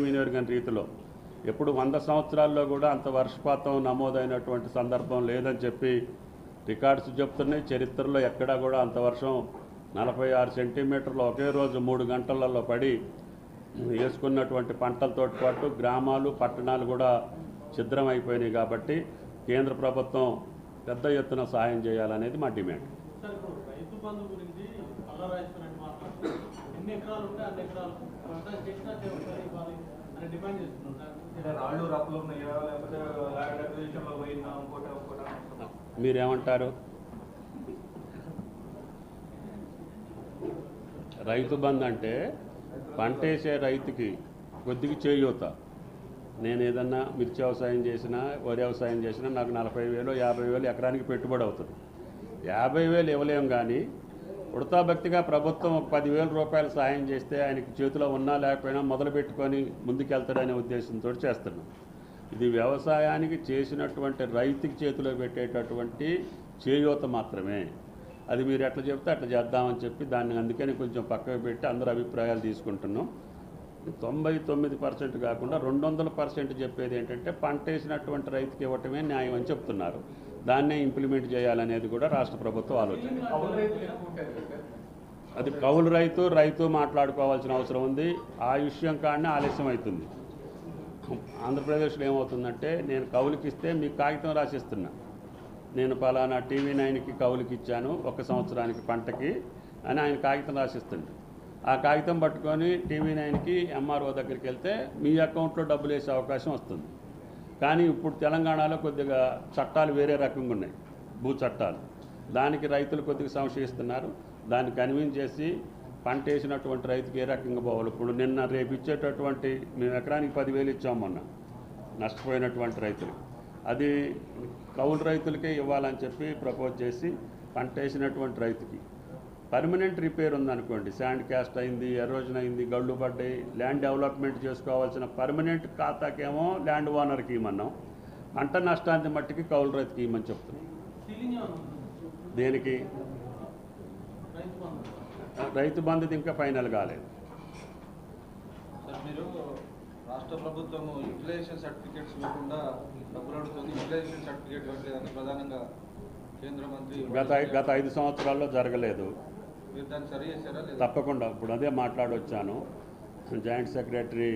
వినియోగం రీతిలో ఎప్పుడు 100 సంవత్సరాల్లో కూడా అంత వర్షపాతం నమోదైనటువంటి సందర్భం లేదని చెప్పి రికార్డ్స్ చెప్తున్నాయి. చరిత్రలో ఎక్కడా కూడా అంత వర్షం 46 సెంటీమీటర్లు ఒకే రోజు 3 గంటలలో పడి వేసుకున్నటువంటి పంటలతో పాటు గ్రామాలు పట్టణాలు కూడా ఛిద్రమైపోయినాయి. కాబట్టి కేంద్ర ప్రభుత్వం పెద్ద ఎత్తున సహాయం చేయాలనేది మా డిమాండ్. మీరేమంటారు? రైతు బంధు అంటే పంట వేసే రైతుకి కొద్దిగా చేయూత. నేను ఏదన్నా మిర్చి వ్యవసాయం చేసినా వరి వ్యవసాయం చేసినా నాకు 40,000 50,000 ఎకరానికి పెట్టుబడి అవుతుంది. 50,000 ఇవ్వలేం, కానీ ఉడతాభక్తిగా ప్రభుత్వం 10,000 రూపాయలు సాయం చేస్తే ఆయనకి చేతిలో ఉన్నా లేకపోయినా మొదలు పెట్టుకొని ముందుకెళ్తాడనే ఉద్దేశంతో చేస్తున్నాం. ఇది వ్యవసాయానికి చేసినటువంటి రైతుకి చేతిలో పెట్టేటటువంటి చేయూత మాత్రమే. అది మీరు ఎట్లా చెప్తే అట్లా చేద్దామని చెప్పి దాన్ని అందుకని కొంచెం పక్కకు పెట్టి అందరూ అభిప్రాయాలు తీసుకుంటున్నాం. 99% కాకుండా 200% చెప్పేది ఏంటంటే పంట వేసినటువంటి రైతుకి ఇవ్వటమే న్యాయం అని చెప్తున్నారు. దాన్నే ఇంప్లిమెంట్ చేయాలనేది కూడా రాష్ట్ర ప్రభుత్వం ఆలోచన. అది కౌలు రైతు మాట్లాడుకోవాల్సిన అవసరం ఉంది. ఆ విషయం కానీ ఆలస్యం అవుతుంది. ఆంధ్రప్రదేశ్లో ఏమవుతుందంటే, నేను కౌలుకి ఇస్తే మీకు కాగితం రాసిస్తున్నా, నేను పలానా TV9కి కౌలుకి ఇచ్చాను 1 సంవత్సరానికి పంటకి అని ఆయన కాగితం రాసిస్తుండే. ఆ కాగితం పట్టుకొని TV9కి MRO దగ్గరికి వెళ్తే మీ అకౌంట్లో డబ్బులు వేసే అవకాశం వస్తుంది. కానీ ఇప్పుడు తెలంగాణలో కొద్దిగా చట్టాలు వేరే రకంగా ఉన్నాయి, భూ చట్టాలు. దానికి రైతులు కొద్దిగా సంశయిస్తున్నారు. దాన్ని కన్విన్స్ చేసి పంట వేసినటువంటి రైతుకి ఏ రకంగా పోవాలి. ఇప్పుడు నిన్న రేపు ఇచ్చేటటువంటి మేము ఎకరానికి 10,000 ఇచ్చాము మొన్న నష్టపోయినటువంటి రైతులు. అది కౌలు రైతులకే ఇవ్వాలని చెప్పి ప్రపోజ్ చేసి పంట వేసినటువంటి రైతుకి పర్మనెంట్ రిపేర్ ఉందనుకోండి, శాండ్ క్యాస్ట్ అయింది, ఎరోజన్ అయింది, గళ్ళు పడ్డాయి, ల్యాండ్ డెవలప్మెంట్ చేసుకోవాల్సిన పర్మనెంట్ ఖాతాకేమో ల్యాండ్ ఓనర్కి ఇవ్వమన్నాం. పంట నష్టాన్ని మట్టికి కౌలు రైతుకి ఇవ్వమని చెప్తున్నాం. దేనికి? రైతు బంధుది ఇంకా ఫైనల్ కాలేదు. మీరు రాష్ట్ర ప్రభుత్వం యూటిలైజేషన్ సర్టిఫికేట్స్ ఇవ్వకుండా డబ్బులు అడుగుతుంది, యూటిలైజేషన్ సర్టిఫికేట్ ఇవ్వట్లేదని ప్రధానంగా కేంద్ర మంత్రి గత 5 సంవత్సరాల్లో జరగలేదు. మీరు దాన్ని సరి చేశారా? తప్పకుండా ఇప్పుడు అదే మాట్లాడొచ్చాను. Joint secretary